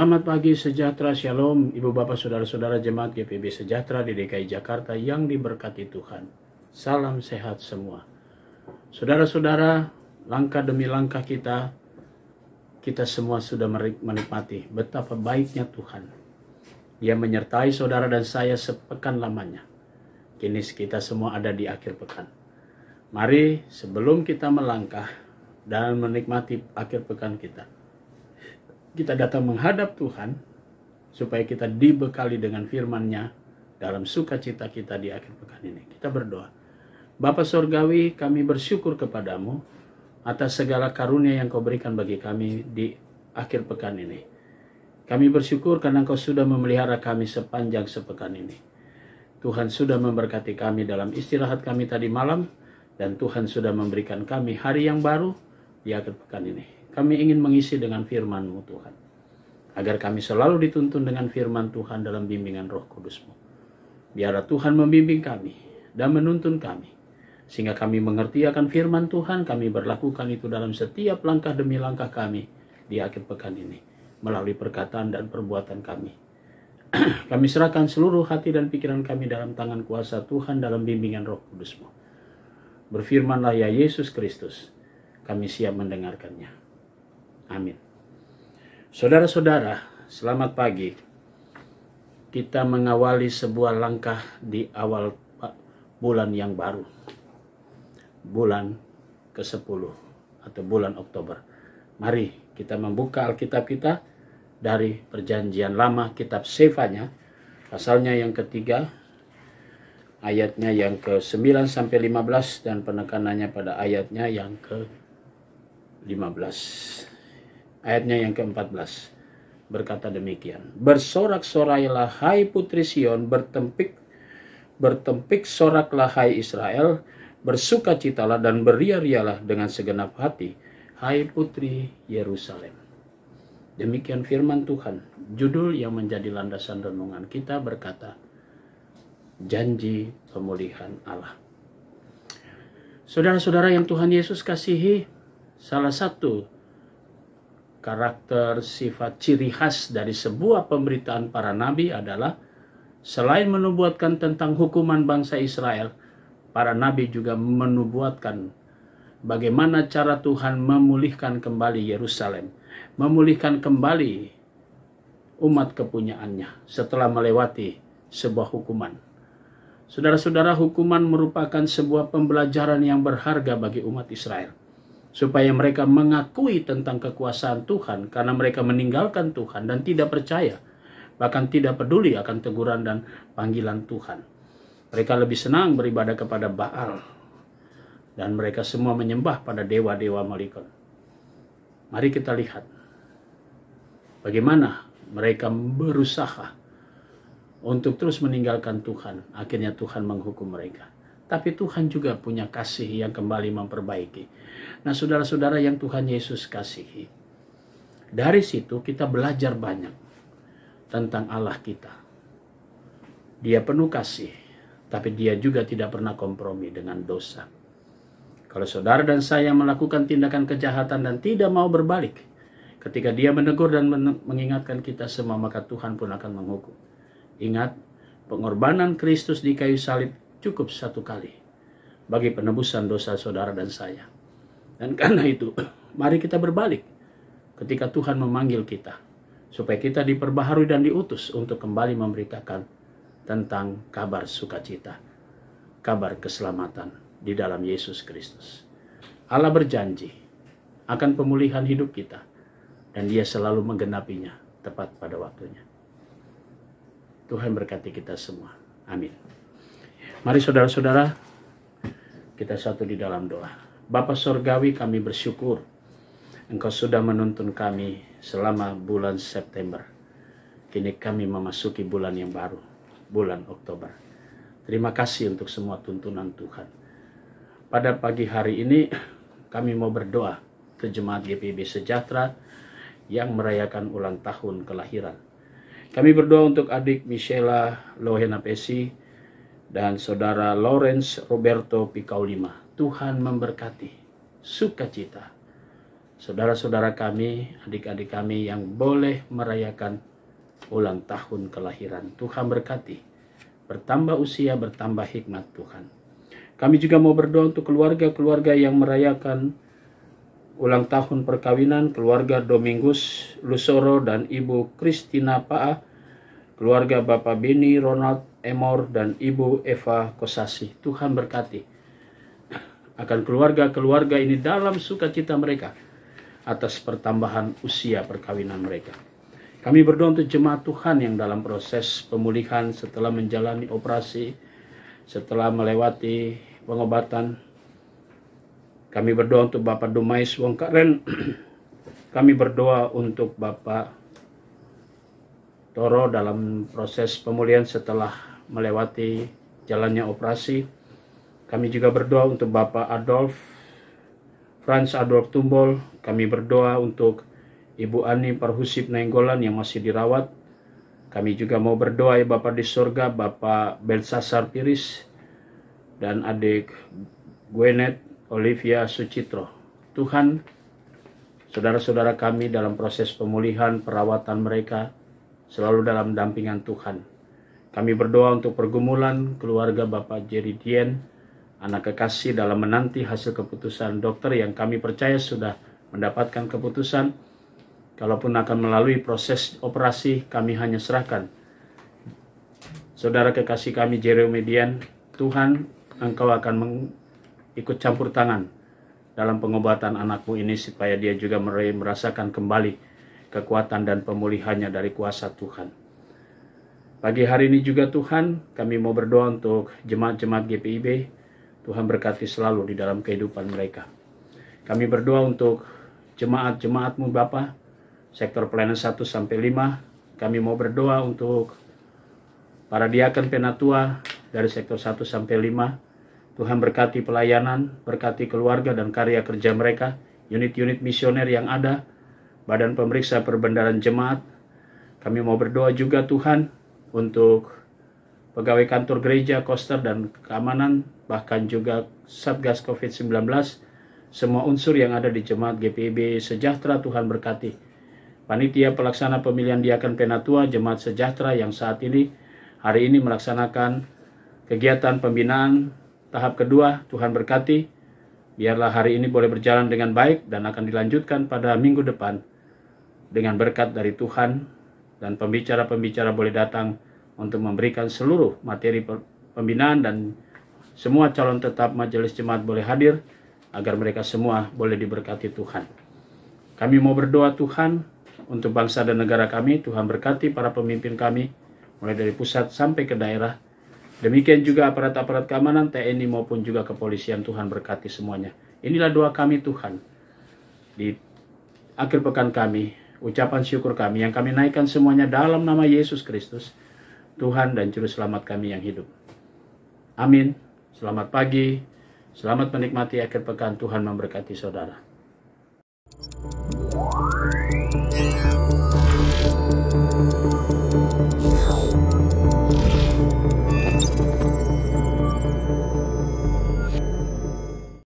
Selamat pagi, sejahtera, shalom, ibu bapak, saudara-saudara jemaat GPIB Sejahtera di DKI Jakarta yang diberkati Tuhan. Salam sehat semua. Saudara-saudara, langkah demi langkah kita semua sudah menikmati betapa baiknya Tuhan. Dia menyertai saudara dan saya sepekan lamanya. Kini kita semua ada di akhir pekan. Mari sebelum kita melangkah dan menikmati akhir pekan kita datang menghadap Tuhan supaya kita dibekali dengan firman-Nya dalam sukacita kita di akhir pekan ini. Kita berdoa. Bapa Sorgawi, kami bersyukur kepadamu atas segala karunia yang Kau berikan bagi kami di akhir pekan ini. Kami bersyukur karena Kau sudah memelihara kami sepanjang sepekan ini. Tuhan sudah memberkati kami dalam istirahat kami tadi malam, dan Tuhan sudah memberikan kami hari yang baru di akhir pekan ini. Kami ingin mengisi dengan firman-Mu Tuhan, agar kami selalu dituntun dengan firman Tuhan dalam bimbingan Roh Kudus-Mu. Biarlah Tuhan membimbing kami dan menuntun kami, sehingga kami mengerti akan firman Tuhan, kami berlakukan itu dalam setiap langkah demi langkah kami di akhir pekan ini, melalui perkataan dan perbuatan kami. Kami serahkan seluruh hati dan pikiran kami dalam tangan kuasa Tuhan dalam bimbingan Roh Kudus-Mu. Berfirmanlah ya Yesus Kristus, kami siap mendengarkannya. Amin. Saudara-saudara, selamat pagi. Kita mengawali sebuah langkah di awal bulan yang baru. Bulan ke-10 atau bulan Oktober. Mari kita membuka Alkitab kita dari Perjanjian Lama, kitab Sefanya, pasalnya yang ketiga, ayatnya yang ke-9 sampai 15 dan penekanannya pada ayatnya yang ke-15. Ayatnya yang ke-14 berkata demikian. Bersorak-sorailah hai putri Sion, bertempik soraklah hai Israel, bersukacitalah dan beria-rialah dengan segenap hati hai putri Yerusalem. Demikian firman Tuhan. Judul yang menjadi landasan renungan kita berkata, janji pemulihan Allah. Saudara-saudara yang Tuhan Yesus kasihi, salah satu karakter, sifat, ciri khas dari sebuah pemberitaan para nabi adalah selain menubuatkan tentang hukuman bangsa Israel, para nabi juga menubuatkan bagaimana cara Tuhan memulihkan kembali Yerusalem, memulihkan kembali umat kepunyaannya setelah melewati sebuah hukuman. Saudara-saudara, hukuman merupakan sebuah pembelajaran yang berharga bagi umat Israel, supaya mereka mengakui tentang kekuasaan Tuhan karena mereka meninggalkan Tuhan dan tidak percaya, bahkan tidak peduli akan teguran dan panggilan Tuhan. Mereka lebih senang beribadah kepada Baal dan mereka semua menyembah pada dewa-dewa Molekon. Mari kita lihat bagaimana mereka berusaha untuk terus meninggalkan Tuhan. Akhirnya Tuhan menghukum mereka. Tapi Tuhan juga punya kasih yang kembali memperbaiki. Nah, saudara-saudara yang Tuhan Yesus kasihi, dari situ kita belajar banyak tentang Allah kita. Dia penuh kasih, tapi dia juga tidak pernah kompromi dengan dosa. Kalau saudara dan saya melakukan tindakan kejahatan dan tidak mau berbalik, ketika dia menegur dan mengingatkan kita semua, maka Tuhan pun akan menghukum. Ingat, pengorbanan Kristus di kayu salib cukup satu kali bagi penebusan dosa saudara dan saya. Dan karena itu, mari kita berbalik ketika Tuhan memanggil kita, supaya kita diperbaharui dan diutus untuk kembali memberitakan tentang kabar sukacita, kabar keselamatan di dalam Yesus Kristus. Allah berjanji akan pemulihan hidup kita, dan Dia selalu menggenapinya tepat pada waktunya. Tuhan berkati kita semua. Amin. Mari saudara-saudara, kita satu di dalam doa. Bapa Sorgawi, kami bersyukur Engkau sudah menuntun kami selama bulan September. Kini kami memasuki bulan yang baru, bulan Oktober. Terima kasih untuk semua tuntunan Tuhan. Pada pagi hari ini kami mau berdoa ke jemaat GPIB Sejahtera yang merayakan ulang tahun kelahiran. Kami berdoa untuk adik Michela Lohenapesi dan saudara Lawrence Roberto Picaulima. Tuhan memberkati sukacita, saudara-saudara kami, adik-adik kami yang boleh merayakan ulang tahun kelahiran. Tuhan berkati, bertambah usia, bertambah hikmat Tuhan. Kami juga mau berdoa untuk keluarga-keluarga yang merayakan ulang tahun perkawinan, keluarga Domingus Lusoro dan Ibu Kristina Paa, keluarga Bapak Beni Ronald Emor dan Ibu Eva Kosasi. Tuhan berkati akan keluarga-keluarga ini dalam sukacita mereka atas pertambahan usia perkawinan mereka. Kami berdoa untuk jemaat Tuhan yang dalam proses pemulihan setelah menjalani operasi, setelah melewati pengobatan. Kami berdoa untuk Bapak Dumais Wongkaren. Kami berdoa untuk Bapak Toro dalam proses pemulihan setelah melewati jalannya operasi. Kami juga berdoa untuk Bapak Franz Adolf Tumbol. Kami berdoa untuk Ibu Ani Parhusip Nainggolan yang masih dirawat. Kami juga mau berdoa ya Bapak di surga, Bapak Belsasar Piris dan adik Gwenet Olivia Sucitro. Tuhan, saudara-saudara kami dalam proses pemulihan, perawatan mereka selalu dalam dampingan Tuhan. Kami berdoa untuk pergumulan keluarga Bapak Jerry Dien, anak kekasih dalam menanti hasil keputusan dokter yang kami percaya sudah mendapatkan keputusan. Kalaupun akan melalui proses operasi, kami hanya serahkan. Saudara kekasih kami Jeremy Dien, Tuhan, Engkau akan ikut campur tangan dalam pengobatan anakmu ini supaya dia juga merasakan kembali kekuatan dan pemulihannya dari kuasa Tuhan. Pagi hari ini juga Tuhan, kami mau berdoa untuk jemaat-jemaat GPIB. Tuhan berkati selalu di dalam kehidupan mereka. Kami berdoa untuk jemaat-jemaatmu Bapa, sektor pelayanan 1 sampai 5. Kami mau berdoa untuk para diaken penatua dari sektor 1 sampai 5. Tuhan berkati pelayanan, berkati keluarga dan karya kerja mereka, unit-unit misioner yang ada, badan pemeriksa perbendaharaan jemaat. Kami mau berdoa juga Tuhan untuk pegawai kantor gereja, koster dan keamanan, bahkan juga Satgas COVID-19, semua unsur yang ada di jemaat GPIB Sejahtera. Tuhan berkati panitia pelaksana pemilihan diaken penatua jemaat Sejahtera yang saat ini hari ini melaksanakan kegiatan pembinaan tahap kedua. Tuhan berkati, biarlah hari ini boleh berjalan dengan baik dan akan dilanjutkan pada minggu depan dengan berkat dari Tuhan, dan pembicara-pembicara boleh datang untuk memberikan seluruh materi pembinaan, dan semua calon tetap majelis jemaat boleh hadir agar mereka semua boleh diberkati Tuhan. Kami mau berdoa Tuhan untuk bangsa dan negara kami. Tuhan berkati para pemimpin kami mulai dari pusat sampai ke daerah. Demikian juga aparat-aparat keamanan, TNI maupun juga kepolisian. Tuhan berkati semuanya. Inilah doa kami Tuhan. Di akhir pekan kami, ucapan syukur kami yang kami naikkan semuanya dalam nama Yesus Kristus, Tuhan dan Juru Selamat kami yang hidup. Amin. Selamat pagi. Selamat menikmati akhir pekan. Tuhan memberkati saudara.